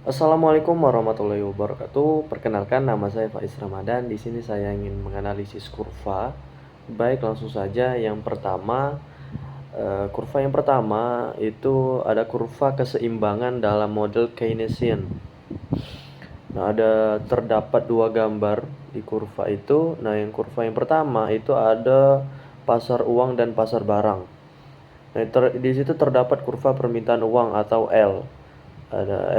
Assalamualaikum warahmatullahi wabarakatuh. Perkenalkan, nama saya Faiz Ramadan. Di sini saya ingin menganalisis kurva. Baik, langsung saja. Kurva yang pertama itu ada kurva keseimbangan dalam model Keynesian. Nah, terdapat dua gambar di kurva itu. Nah, kurva yang pertama itu ada pasar uang dan pasar barang. Nah, di situ terdapat kurva permintaan uang atau L. Ada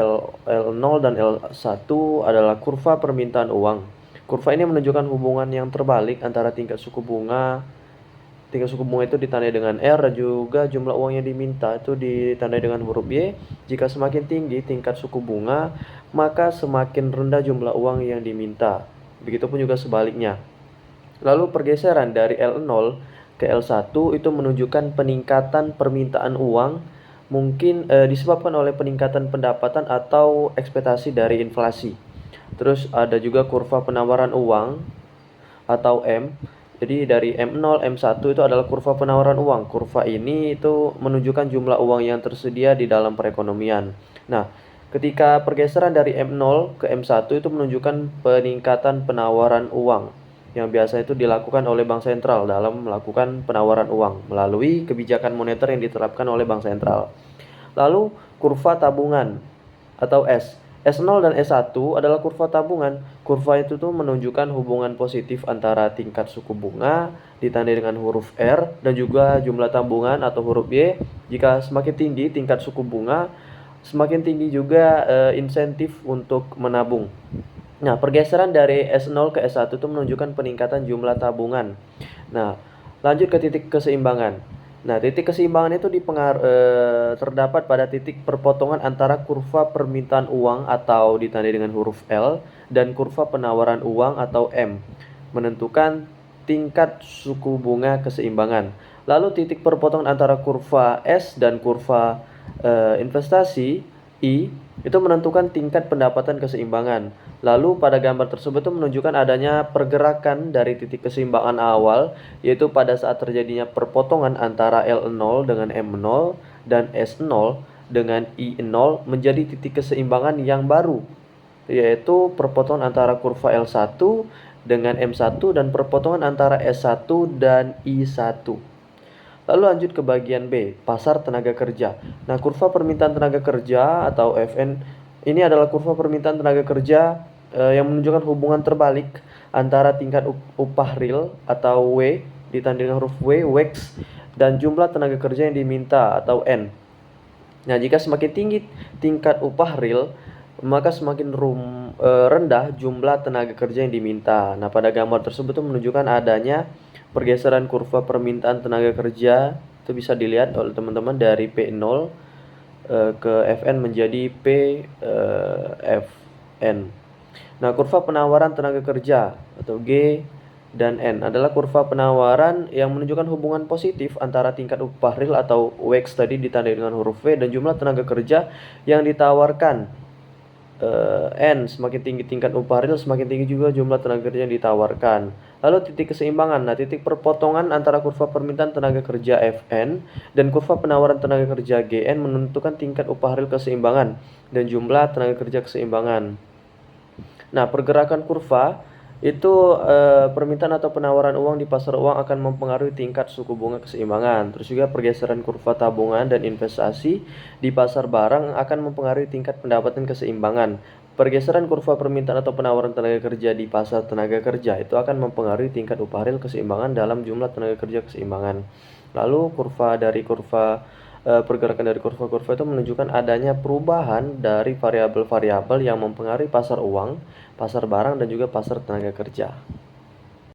L0 dan L1 adalah kurva permintaan uang. Kurva ini menunjukkan hubungan yang terbalik antara tingkat suku bunga. Tingkat suku bunga itu ditandai dengan R dan juga jumlah uang yang diminta itu ditandai dengan huruf Y. Jika semakin tinggi tingkat suku bunga, maka semakin rendah jumlah uang yang diminta. Begitupun juga sebaliknya. Lalu pergeseran dari L0 ke L1 itu menunjukkan peningkatan permintaan uang, mungkin disebabkan oleh peningkatan pendapatan atau ekspektasi dari inflasi. Terus ada juga kurva penawaran uang atau M. Jadi dari M0, M1 itu adalah kurva penawaran uang. Kurva ini itu menunjukkan jumlah uang yang tersedia di dalam perekonomian. Nah, ketika pergeseran dari M0 ke M1 itu menunjukkan peningkatan penawaran uang yang biasa itu dilakukan oleh bank sentral dalam melakukan penawaran uang melalui kebijakan moneter yang diterapkan oleh bank sentral. Lalu kurva tabungan atau S. S0 dan S1 adalah kurva tabungan. Kurva itu tuh menunjukkan hubungan positif antara tingkat suku bunga ditandai dengan huruf R dan juga jumlah tabungan atau huruf Y. Jika semakin tinggi tingkat suku bunga, semakin tinggi juga insentif untuk menabung. Nah, pergeseran dari S0 ke S1 itu menunjukkan peningkatan jumlah tabungan. Nah, lanjut ke titik keseimbangan. Nah, titik keseimbangan itu terdapat pada titik perpotongan antara kurva permintaan uang atau ditandai dengan huruf L dan kurva penawaran uang atau M, menentukan tingkat suku bunga keseimbangan. Lalu titik perpotongan antara kurva S dan kurva investasi I itu menentukan tingkat pendapatan keseimbangan. Lalu pada gambar tersebut itu menunjukkan adanya pergerakan dari titik keseimbangan awal, yaitu pada saat terjadinya perpotongan antara L0 dengan M0 dan S0 dengan I0 menjadi titik keseimbangan yang baru, yaitu perpotongan antara kurva L1 dengan M1 dan perpotongan antara S1 dan I1. Lalu lanjut ke bagian B, pasar tenaga kerja. Nah, kurva permintaan tenaga kerja atau FN ini adalah kurva permintaan tenaga kerja yang menunjukkan hubungan terbalik antara tingkat upah real atau W ditandai dengan huruf W, WEX, dan jumlah tenaga kerja yang diminta atau N. Nah, jika semakin tinggi tingkat upah real, maka semakin rendah jumlah tenaga kerja yang diminta. Nah, pada gambar tersebut menunjukkan adanya pergeseran kurva permintaan tenaga kerja. Itu bisa dilihat oleh teman-teman dari P0 ke Fn menjadi Fn. Nah, kurva penawaran tenaga kerja atau G dan N adalah kurva penawaran yang menunjukkan hubungan positif antara tingkat upah real atau WEX tadi ditandai dengan huruf V dan jumlah tenaga kerja yang ditawarkan. N, semakin tinggi tingkat upah real, semakin tinggi juga jumlah tenaga kerja yang ditawarkan. Lalu titik keseimbangan. Nah, titik perpotongan antara kurva permintaan tenaga kerja Fn dan kurva penawaran tenaga kerja Gn menentukan tingkat upah real keseimbangan dan jumlah tenaga kerja keseimbangan. Nah, pergerakan kurva itu permintaan atau penawaran uang di pasar uang akan mempengaruhi tingkat suku bunga keseimbangan. Terus juga pergeseran kurva tabungan dan investasi di pasar barang akan mempengaruhi tingkat pendapatan keseimbangan. Pergeseran kurva permintaan atau penawaran tenaga kerja di pasar tenaga kerja itu akan mempengaruhi tingkat upah real keseimbangan dalam jumlah tenaga kerja keseimbangan. Lalu pergerakan dari kurva-kurva itu menunjukkan adanya perubahan dari variabel-variabel yang mempengaruhi pasar uang, pasar barang, dan juga pasar tenaga kerja.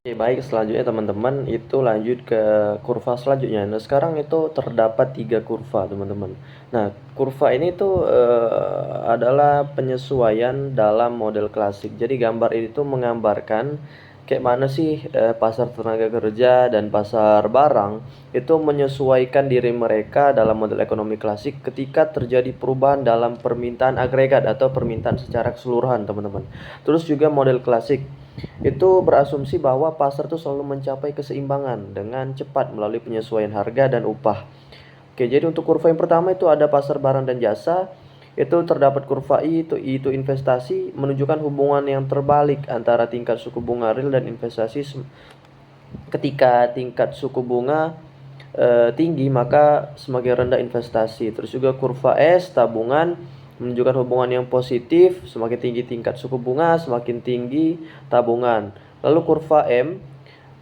Oke, baik, selanjutnya teman-teman itu lanjut ke kurva selanjutnya. Nah, sekarang itu terdapat 3 kurva teman-teman. Nah, kurva ini tuh adalah penyesuaian dalam model klasik. Jadi gambar ini tuh menggambarkan kayak mana sih pasar tenaga kerja dan pasar barang itu menyesuaikan diri mereka dalam model ekonomi klasik ketika terjadi perubahan dalam permintaan agregat atau permintaan secara keseluruhan teman-teman. Terus juga model klasik itu berasumsi bahwa pasar itu selalu mencapai keseimbangan dengan cepat melalui penyesuaian harga dan upah. Oke, jadi untuk kurva yang pertama itu ada pasar barang dan jasa. itu terdapat kurva I itu investasi, menunjukkan hubungan yang terbalik antara tingkat suku bunga real dan investasi. Ketika tingkat suku bunga tinggi, maka semakin rendah investasi. Terus juga kurva S tabungan, menunjukkan hubungan yang positif, semakin tinggi tingkat suku bunga, semakin tinggi tabungan. Lalu kurva M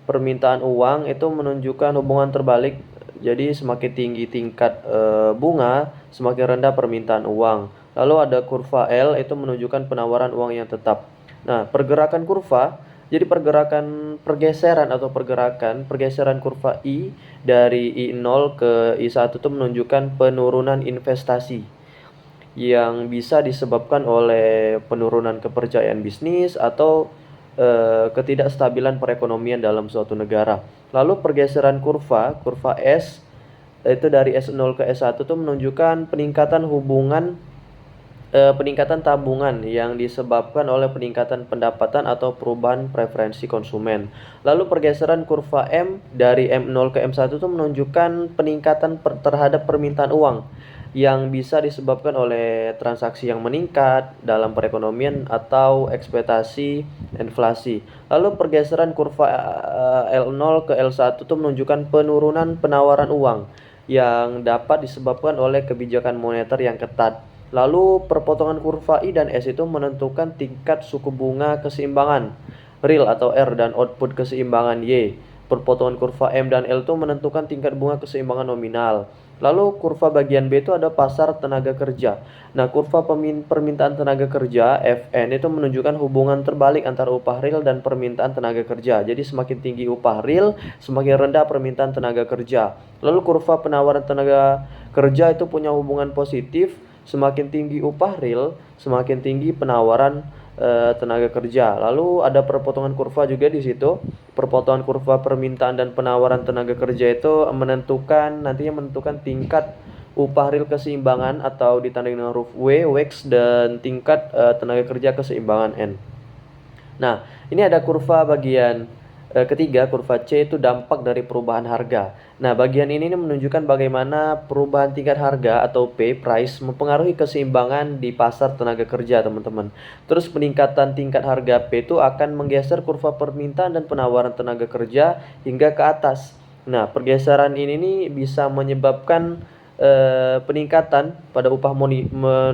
permintaan uang itu menunjukkan hubungan terbalik. Jadi semakin tinggi tingkat bunga, semakin rendah permintaan uang. Lalu ada kurva L itu menunjukkan penawaran uang yang tetap. Nah, pergerakan kurva, jadi pergeseran kurva I dari I0 ke I1 itu menunjukkan penurunan investasi yang bisa disebabkan oleh penurunan kepercayaan bisnis atau ketidakstabilan perekonomian dalam suatu negara. Lalu pergeseran kurva S itu dari S0 ke S1 itu menunjukkan peningkatan tabungan yang disebabkan oleh peningkatan pendapatan atau perubahan preferensi konsumen. Lalu pergeseran kurva M dari M0 ke M1 itu menunjukkan peningkatan terhadap permintaan uang yang bisa disebabkan oleh transaksi yang meningkat dalam perekonomian atau ekspektasi inflasi. Lalu pergeseran kurva L0 ke L1 itu menunjukkan penurunan penawaran uang yang dapat disebabkan oleh kebijakan moneter yang ketat. Lalu perpotongan kurva I dan S itu menentukan tingkat suku bunga keseimbangan real atau R dan output keseimbangan Y. Perpotongan kurva M dan L itu menentukan tingkat bunga keseimbangan nominal. Lalu kurva bagian B itu ada pasar tenaga kerja. Nah, kurva permintaan tenaga kerja FN itu menunjukkan hubungan terbalik antara upah real dan permintaan tenaga kerja. Jadi semakin tinggi upah real, semakin rendah permintaan tenaga kerja. Lalu kurva penawaran tenaga kerja itu punya hubungan positif, semakin tinggi upah real, semakin tinggi penawaran tenaga kerja. Lalu ada perpotongan kurva juga di situ. Perpotongan kurva permintaan dan penawaran tenaga kerja itu nantinya menentukan tingkat upah real keseimbangan atau ditandai dengan huruf W, WACS, dan tingkat tenaga kerja keseimbangan N. Nah, ini ada kurva bagian ketiga, kurva C itu dampak dari perubahan harga. Nah, bagian ini menunjukkan bagaimana perubahan tingkat harga atau price mempengaruhi keseimbangan di pasar tenaga kerja, teman-teman. Terus peningkatan tingkat harga P itu akan menggeser kurva permintaan dan penawaran tenaga kerja hingga ke atas. Nah, pergeseran ini nih bisa menyebabkan peningkatan pada upah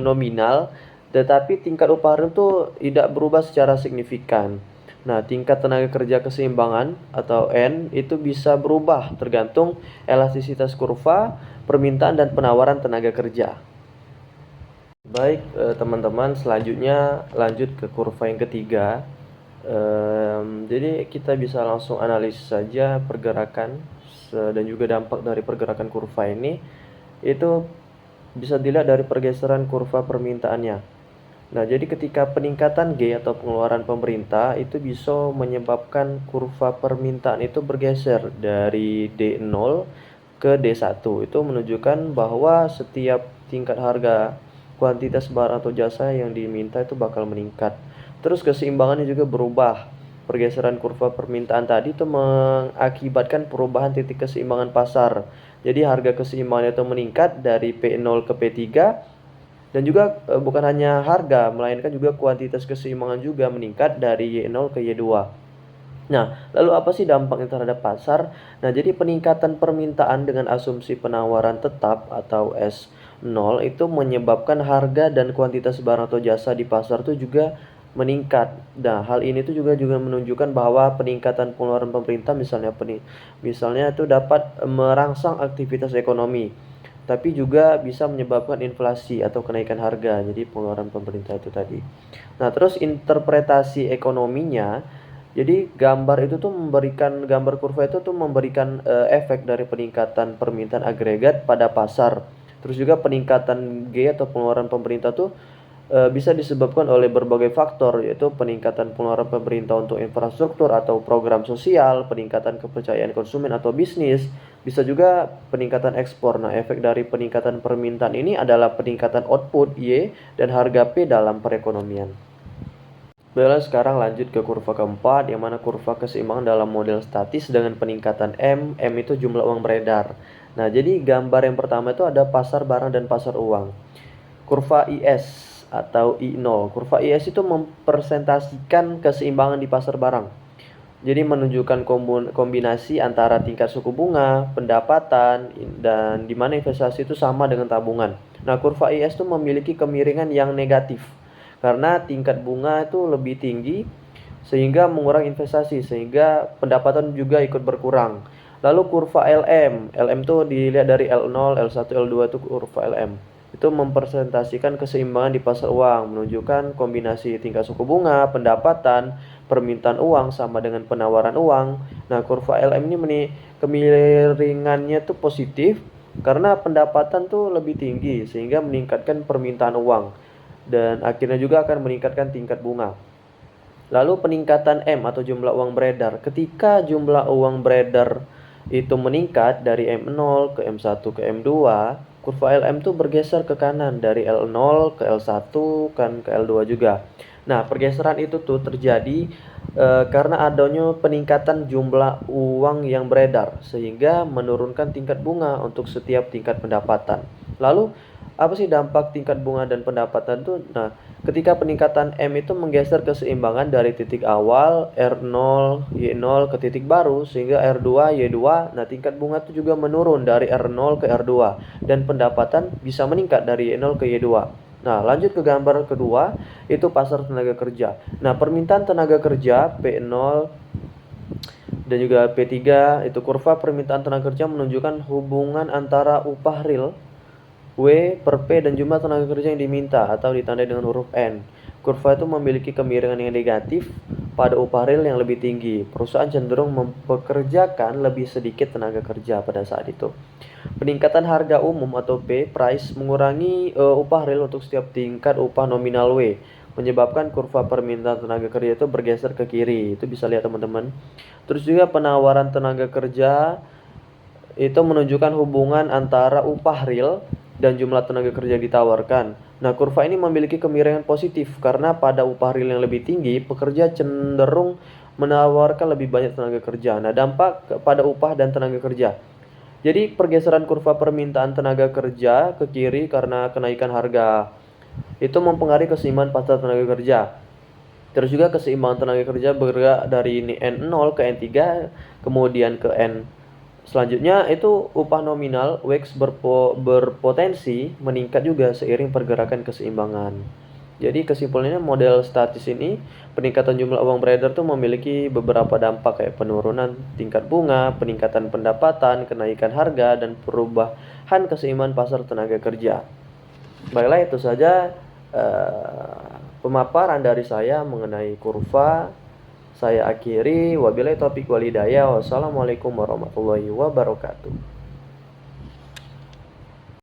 nominal, tetapi tingkat upah real itu tidak berubah secara signifikan. Nah, tingkat tenaga kerja keseimbangan atau N itu bisa berubah tergantung elastisitas kurva, permintaan dan penawaran tenaga kerja. Baik, teman-teman, selanjutnya lanjut ke kurva yang ketiga. Jadi kita bisa langsung analisis saja pergerakan dan juga dampak dari pergerakan kurva ini. Itu bisa dilihat dari pergeseran kurva permintaannya. Nah, jadi ketika peningkatan G atau pengeluaran pemerintah itu bisa menyebabkan kurva permintaan itu bergeser dari D0 ke D1. Itu menunjukkan bahwa setiap tingkat harga kuantitas barang atau jasa yang diminta itu bakal meningkat. Terus keseimbangannya juga berubah. Pergeseran kurva permintaan tadi itu mengakibatkan perubahan titik keseimbangan pasar. Jadi harga keseimbangan itu meningkat dari P0 ke P3. Dan juga bukan hanya harga, melainkan juga kuantitas keseimbangan juga meningkat dari Y0 ke Y2. Nah, lalu apa sih dampaknya terhadap pasar? Nah, jadi peningkatan permintaan dengan asumsi penawaran tetap atau S0 itu menyebabkan harga dan kuantitas barang atau jasa di pasar itu juga meningkat. Nah, hal ini tuh juga menunjukkan bahwa peningkatan pengeluaran pemerintah misalnya itu dapat merangsang aktivitas ekonomi, tapi juga bisa menyebabkan inflasi atau kenaikan harga. Jadi pengeluaran pemerintah itu tadi. Nah, terus interpretasi ekonominya, jadi gambar kurva itu tuh memberikan efek dari peningkatan permintaan agregat pada pasar. Terus juga peningkatan G atau pengeluaran pemerintah tuh bisa disebabkan oleh berbagai faktor, yaitu peningkatan pengeluaran pemerintah untuk infrastruktur atau program sosial, peningkatan kepercayaan konsumen atau bisnis, bisa juga peningkatan ekspor. Nah, efek dari peningkatan permintaan ini adalah peningkatan output Y dan harga P dalam perekonomian. Baiklah, sekarang lanjut ke kurva keempat, yang mana kurva keseimbangan dalam model statis dengan peningkatan M itu jumlah uang beredar. Nah, jadi gambar yang pertama itu ada pasar barang dan pasar uang. kurva IS atau I0. Kurva IS itu mempresentasikan keseimbangan di pasar barang. Jadi menunjukkan kombinasi antara tingkat suku bunga, pendapatan, dan di mana investasi itu sama dengan tabungan. Nah, kurva IS itu memiliki kemiringan yang negatif karena tingkat bunga itu lebih tinggi sehingga mengurangi investasi, sehingga pendapatan juga ikut berkurang. Lalu kurva LM itu dilihat dari L0, L1, L2 itu kurva LM. Itu mempresentasikan keseimbangan di pasar uang, menunjukkan kombinasi tingkat suku bunga, pendapatan, permintaan uang sama dengan penawaran uang. Nah, kurva LM ini kemiringannya tuh positif karena pendapatan tuh lebih tinggi sehingga meningkatkan permintaan uang dan akhirnya juga akan meningkatkan tingkat bunga. Lalu peningkatan M atau jumlah uang beredar. Ketika jumlah uang beredar itu meningkat dari M0 ke M1 ke M2, kurva LM itu bergeser ke kanan dari L0 ke L1 kan ke L2 juga. Nah, pergeseran itu tuh terjadi karena adanya peningkatan jumlah uang yang beredar sehingga menurunkan tingkat bunga untuk setiap tingkat pendapatan. Lalu apa sih dampak tingkat bunga dan pendapatan itu? Nah, ketika peningkatan M itu menggeser keseimbangan dari titik awal R0, Y0 ke titik baru sehingga R2, Y2, nah tingkat bunga itu juga menurun dari R0 ke R2 dan pendapatan bisa meningkat dari Y0 ke Y2. Nah, lanjut ke gambar kedua, itu pasar tenaga kerja. Nah, permintaan tenaga kerja P0 dan juga P3 itu kurva permintaan tenaga kerja menunjukkan hubungan antara upah real W per P dan jumlah tenaga kerja yang diminta atau ditandai dengan huruf N. Kurva itu memiliki kemiringan yang negatif pada upah real yang lebih tinggi. Perusahaan cenderung mempekerjakan lebih sedikit tenaga kerja pada saat itu. Peningkatan harga umum atau P, price, mengurangi upah real untuk setiap tingkat upah nominal W, menyebabkan kurva permintaan tenaga kerja itu bergeser ke kiri. Itu bisa lihat teman-teman. Terus juga penawaran tenaga kerja itu menunjukkan hubungan antara upah real dan jumlah tenaga kerja yang ditawarkan. Nah, kurva ini memiliki kemiringan positif karena pada upah real yang lebih tinggi, pekerja cenderung menawarkan lebih banyak tenaga kerja. Nah, dampak pada upah dan tenaga kerja. Jadi, pergeseran kurva permintaan tenaga kerja ke kiri karena kenaikan harga itu mempengaruhi keseimbangan pasar tenaga kerja. Terus juga keseimbangan tenaga kerja bergerak dari N0 ke N3, kemudian ke N. Selanjutnya itu upah nominal WACS berpotensi meningkat juga seiring pergerakan keseimbangan. Jadi kesimpulannya model statis ini peningkatan jumlah uang beredar tuh memiliki beberapa dampak kayak penurunan tingkat bunga, peningkatan pendapatan, kenaikan harga, dan perubahan keseimbangan pasar tenaga kerja. Baiklah, itu saja pemaparan dari saya mengenai kurva. Saya akhiri, wabillahi taufiq wal hidayah. Wassalamualaikum warahmatullahi wabarakatuh.